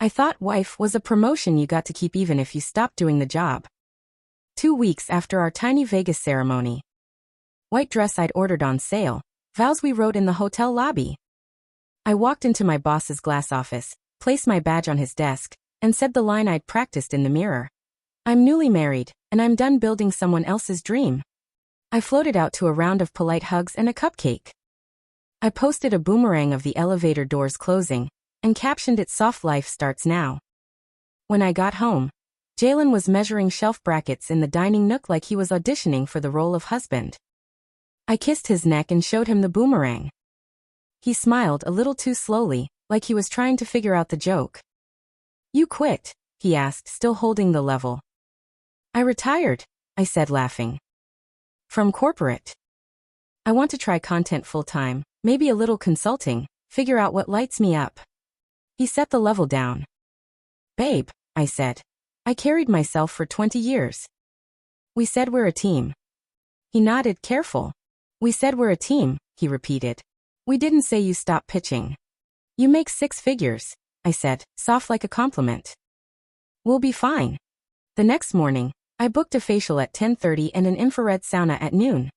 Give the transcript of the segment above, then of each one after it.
I thought wife was a promotion you got to keep even if you stopped doing the job. 2 weeks after our tiny Vegas ceremony. White dress I'd ordered on sale, vows we wrote in the hotel lobby. I walked into my boss's glass office, placed my badge on his desk, and said the line I'd practiced in the mirror. I'm newly married, and I'm done building someone else's dream. I floated out to a round of polite hugs and a cupcake. I posted a boomerang of the elevator doors closing, and captioned it "Soft Life Starts Now." When I got home, Jalen was measuring shelf brackets in the dining nook like he was auditioning for the role of husband. I kissed his neck and showed him the boomerang. He smiled a little too slowly, like he was trying to figure out the joke. You quit? He asked, still holding the level. I retired, I said, laughing. From corporate. I want to try content full-time, maybe a little consulting, figure out what lights me up. He set the level down. Babe, I said. I carried myself for 20 years. We said we're a team. He nodded, careful. We said we're a team, he repeated. We didn't say you stop pitching. You make 6 figures, I said, soft like a compliment. We'll be fine. The next morning, I booked a facial at 10:30 and an infrared sauna at noon.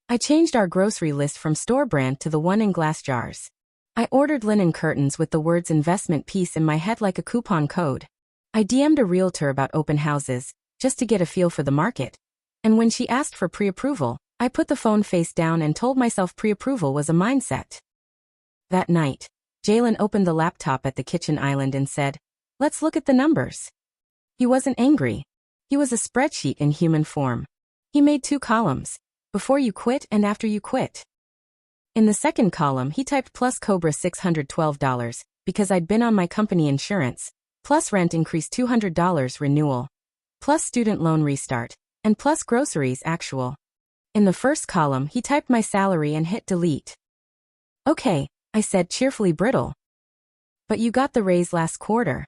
I changed our grocery list from store brand to the one in glass jars. I ordered linen curtains with the words investment piece in my head like a coupon code. I DM'd a realtor about open houses, just to get a feel for the market. And when she asked for pre-approval, I put the phone face down and told myself pre-approval was a mindset. That night, Jalen opened the laptop at the kitchen island and said, "Let's look at the numbers." He wasn't angry. He was a spreadsheet in human form. He made 2 columns, before you quit and after you quit. In the second column he typed plus Cobra $612, because I'd been on my company insurance, plus rent increase $200 renewal, plus student loan restart, and plus groceries actual. In the first column he typed my salary and hit delete. Okay, I said, cheerfully brittle. But you got the raise last quarter.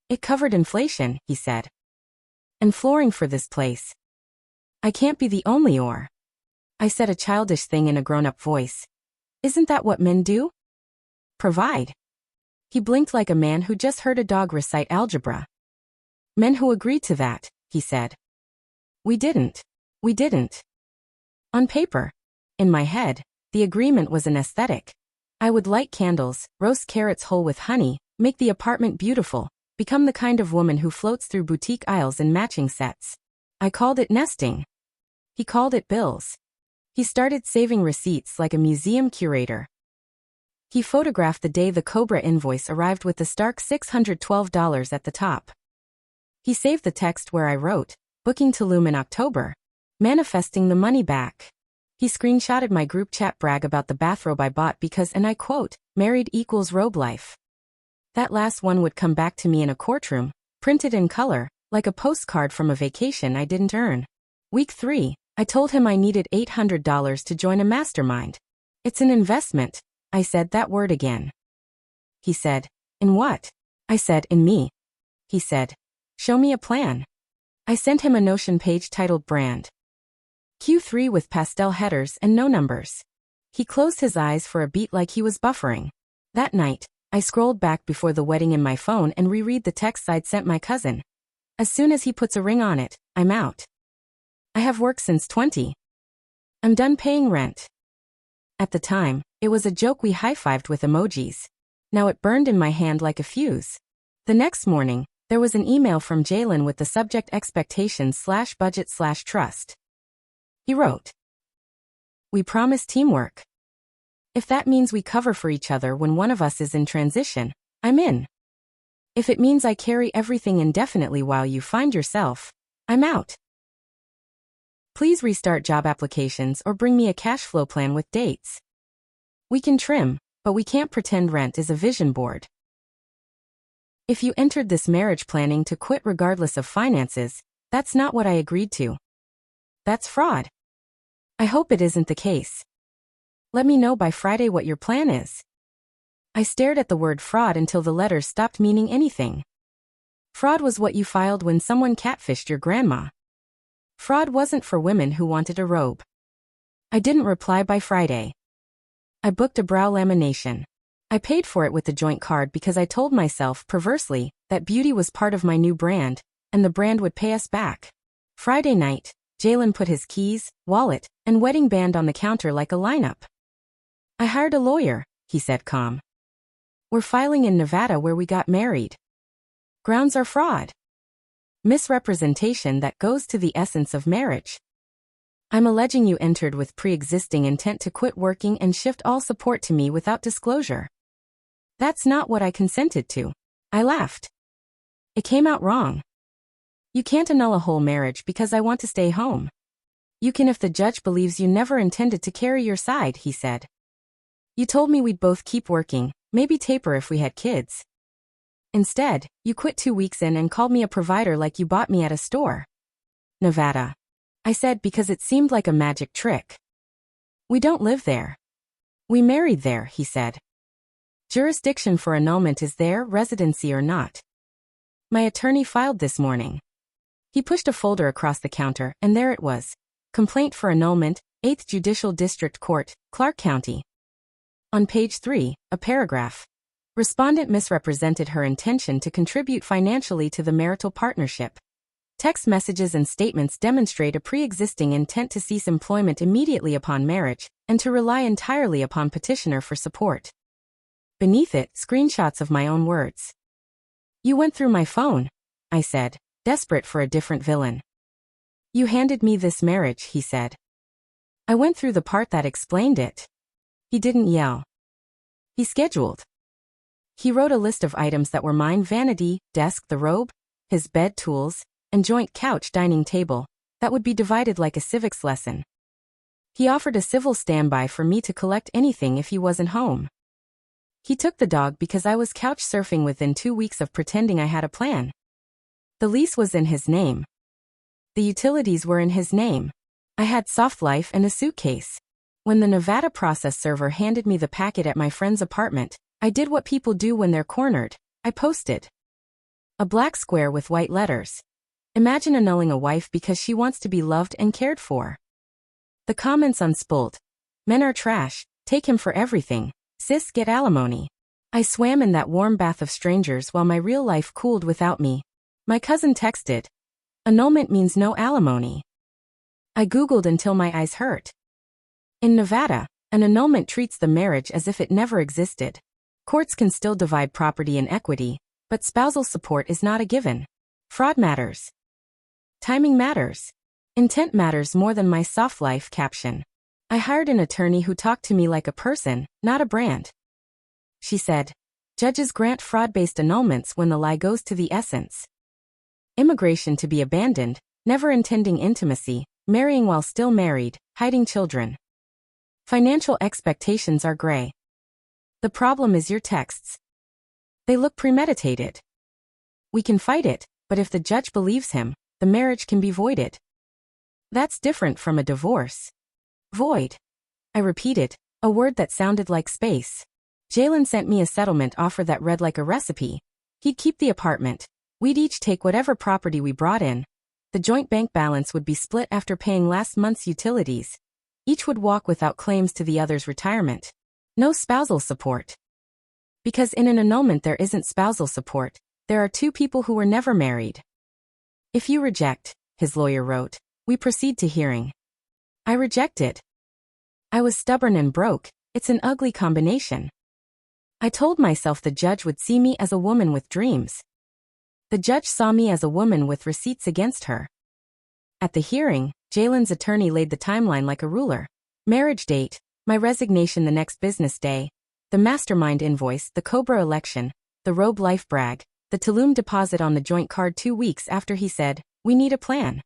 It covered inflation, he said. And flooring for this place. I can't be the only or. I said a childish thing in a grown-up voice. Isn't that what men do? Provide. He blinked like a man who just heard a dog recite algebra. Men who agreed to that, he said. We didn't. We didn't. On paper. In my head, the agreement was an aesthetic. I would light candles, roast carrots whole with honey, make the apartment beautiful, become the kind of woman who floats through boutique aisles in matching sets. I called it nesting. He called it bills. He started saving receipts like a museum curator. He photographed the day the Cobra invoice arrived with the stark $612 at the top. He saved the text where I wrote, booking Tulum in October, manifesting the money back. He screenshotted my group chat brag about the bathrobe I bought because, and I quote, married equals robe life. That last one would come back to me in a courtroom, printed in color, like a postcard from a vacation I didn't earn. Week 3, I told him I needed $800 to join a mastermind. It's an investment. I said that word again. He said, in what? I said, in me. He said, show me a plan. I sent him a Notion page titled Brand. Q3 with pastel headers and no numbers. He closed his eyes for a beat like he was buffering. That night, I scrolled back before the wedding in my phone and reread the texts I'd sent my cousin. As soon as he puts a ring on it, I'm out. I have worked since 20. I'm done paying rent. At the time, it was a joke we high-fived with emojis. Now it burned in my hand like a fuse. The next morning, there was an email from Jalen with the subject expectations/budget/trust. He wrote, "We promise teamwork. If that means we cover for each other when one of us is in transition, I'm in. If it means I carry everything indefinitely while you find yourself, I'm out. Please restart job applications or bring me a cash flow plan with dates. We can trim, but we can't pretend rent is a vision board. If you entered this marriage planning to quit regardless of finances, that's not what I agreed to. That's fraud. I hope it isn't the case. Let me know by Friday what your plan is." I stared at the word fraud until the letters stopped meaning anything. Fraud was what you filed when someone catfished your grandma. Fraud wasn't for women who wanted a robe. I didn't reply by Friday. I booked a brow lamination. I paid for it with the joint card because I told myself, perversely, that beauty was part of my new brand, and the brand would pay us back. Friday night, Jalen put his keys, wallet, and wedding band on the counter like a lineup. I hired a lawyer, he said calm. We're filing in Nevada where we got married. Grounds are fraud. Misrepresentation that goes to the essence of marriage. I'm alleging you entered with pre-existing intent to quit working and shift all support to me without disclosure. That's not what I consented to. I laughed. It came out wrong. You can't annul a whole marriage because I want to stay home. You can if the judge believes you never intended to carry your side, he said. You told me we'd both keep working, maybe taper if we had kids. Instead, you quit 2 weeks in and called me a provider like you bought me at a store. Nevada. I said because it seemed like a magic trick. We don't live there. We married there, he said. Jurisdiction for annulment is there, residency or not. My attorney filed this morning. He pushed a folder across the counter, and there it was. Complaint for annulment, 8th Judicial District Court, Clark County. On page 3, a paragraph. Respondent misrepresented her intention to contribute financially to the marital partnership. Text messages and statements demonstrate a pre-existing intent to cease employment immediately upon marriage, and to rely entirely upon petitioner for support. Beneath it, screenshots of my own words. You went through my phone, I said, desperate for a different villain. You handed me this marriage, he said. I went through the part that explained it. He didn't yell. He scheduled. He wrote a list of items that were mine: vanity, desk, the robe, his bed, tools, and joint couch dining table, that would be divided like a civics lesson. He offered a civil standby for me to collect anything if he wasn't home. He took the dog because I was couch surfing within 2 weeks of pretending I had a plan. The lease was in his name. The utilities were in his name. I had soft life and a suitcase. When the Nevada process server handed me the packet at my friend's apartment, I did what people do when they're cornered. I posted a black square with white letters. Imagine annulling a wife because she wants to be loved and cared for. The comments unspoolled. Men are trash, take him for everything. Sis, get alimony. I swam in that warm bath of strangers while my real life cooled without me. My cousin texted. Annulment means no alimony. I Googled until my eyes hurt. In Nevada, an annulment treats the marriage as if it never existed. Courts can still divide property in equity, but spousal support is not a given. Fraud matters. Timing matters. Intent matters more than my soft life caption. I hired an attorney who talked to me like a person, not a brand. She said, judges grant fraud-based annulments when the lie goes to the essence. Immigration to be abandoned, never intending intimacy, marrying while still married, hiding children. Financial expectations are gray. The problem is your texts. They look premeditated. We can fight it, but if the judge believes him, the marriage can be voided. That's different from a divorce. Void. I repeated, a word that sounded like space. Jalen sent me a settlement offer that read like a recipe. He'd keep the apartment. We'd each take whatever property we brought in. The joint bank balance would be split after paying last month's utilities. Each would walk without claims to the other's retirement. No spousal support. Because in an annulment there isn't spousal support, there are two people who were never married. If you reject, his lawyer wrote, we proceed to hearing. I rejected. I was stubborn and broke. It's an ugly combination. I told myself the judge would see me as a woman with dreams. The judge saw me as a woman with receipts against her. At the hearing, Jalen's attorney laid the timeline like a ruler. Marriage date, my resignation the next business day, the mastermind invoice, the Cobra election, the robe life brag, the Tulum deposit on the joint card 2 weeks after he said, we need a plan.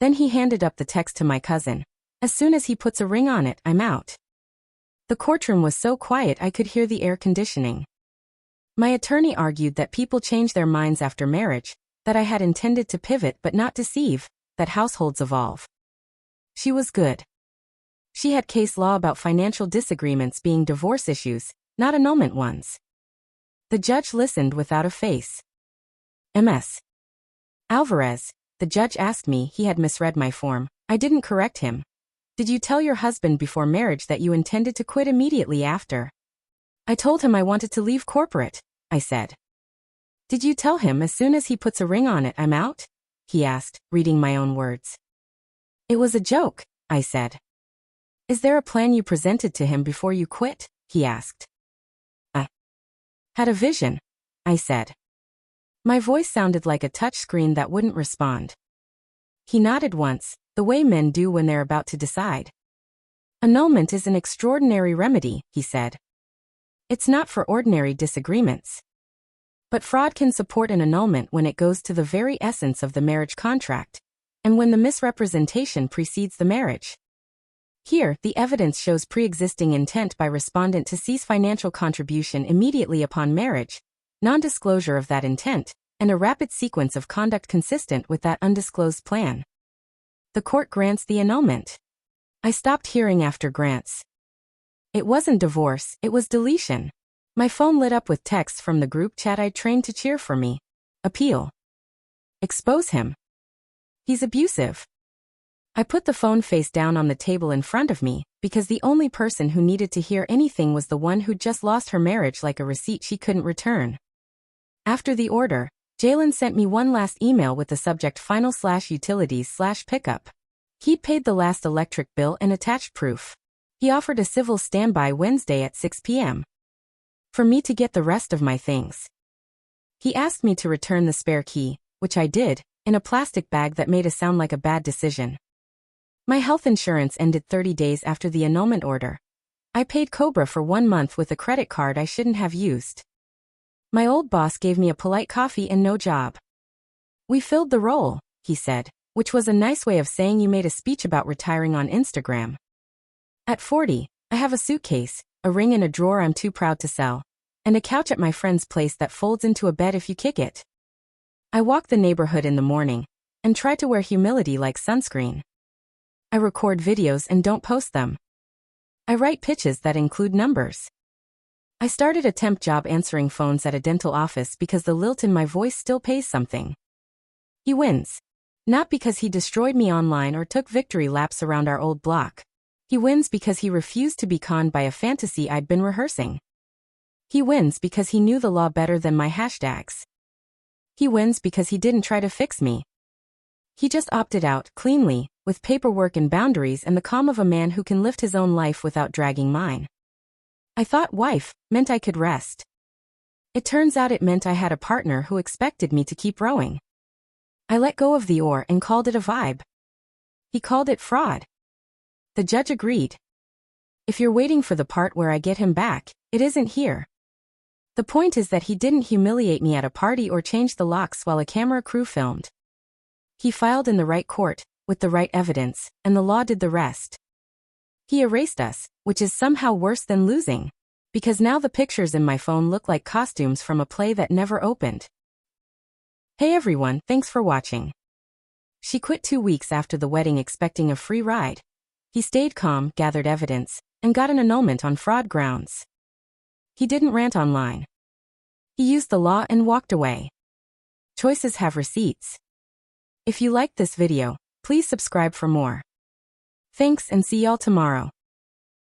Then he handed up the text to my cousin. As soon as he puts a ring on it, I'm out. The courtroom was so quiet I could hear the air conditioning. My attorney argued that people change their minds after marriage, that I had intended to pivot but not deceive, that households evolve. She was good. She had case law about financial disagreements being divorce issues, not annulment ones. The judge listened without a face. Ms. Alvarez, the judge asked me. He had misread my form. I didn't correct him. Did you tell your husband before marriage that you intended to quit immediately after? I told him I wanted to leave corporate, I said. Did you tell him as soon as he puts a ring on it I'm out? He asked, reading my own words. It was a joke, I said. Is there a plan you presented to him before you quit? He asked. I had a vision, I said. My voice sounded like a touch screen that wouldn't respond. He nodded once, the way men do when they're about to decide. Annulment is an extraordinary remedy, he said. It's not for ordinary disagreements. But fraud can support an annulment when it goes to the very essence of the marriage contract, and when the misrepresentation precedes the marriage. Here, the evidence shows pre-existing intent by respondent to cease financial contribution immediately upon marriage, non-disclosure of that intent, and a rapid sequence of conduct consistent with that undisclosed plan. The court grants the annulment. I stopped hearing after grants. It wasn't divorce, it was deletion. My phone lit up with texts from the group chat I'd trained to cheer for me. Appeal. Expose him. He's abusive. I put the phone face down on the table in front of me, because the only person who needed to hear anything was the one who'd just lost her marriage like a receipt she couldn't return. After the order, Jalen sent me one last email with the subject final/utilities/pickup. He'd paid the last electric bill and attached proof. He offered a civil standby Wednesday at 6 p.m. for me to get the rest of my things. He asked me to return the spare key, which I did, in a plastic bag that made it sound like a bad decision. My health insurance ended 30 days after the annulment order. I paid Cobra for 1 month with a credit card I shouldn't have used. My old boss gave me a polite coffee and no job. We filled the role, he said, which was a nice way of saying you made a speech about retiring on Instagram. At 40, I have a suitcase, a ring in a drawer I'm too proud to sell, and a couch at my friend's place that folds into a bed if you kick it. I walk the neighborhood in the morning, and try to wear humility like sunscreen. I record videos and don't post them. I write pitches that include numbers. I started a temp job answering phones at a dental office because the lilt in my voice still pays something. He wins. Not because he destroyed me online or took victory laps around our old block. He wins because he refused to be conned by a fantasy I'd been rehearsing. He wins because he knew the law better than my hashtags. He wins because he didn't try to fix me. He just opted out, cleanly, with paperwork and boundaries and the calm of a man who can lift his own life without dragging mine. I thought wife meant I could rest. It turns out it meant I had a partner who expected me to keep rowing. I let go of the oar and called it a vibe. He called it fraud. The judge agreed. If you're waiting for the part where I get him back, it isn't here. The point is that he didn't humiliate me at a party or change the locks while a camera crew filmed. He filed in the right court, with the right evidence, and the law did the rest. He erased us, which is somehow worse than losing, because now the pictures in my phone look like costumes from a play that never opened. Hey everyone, thanks for watching. She quit 2 weeks after the wedding expecting a free ride. He stayed calm, gathered evidence, and got an annulment on fraud grounds. He didn't rant online. He used the law and walked away. Choices have receipts. If you liked this video, please subscribe for more. Thanks and see y'all tomorrow.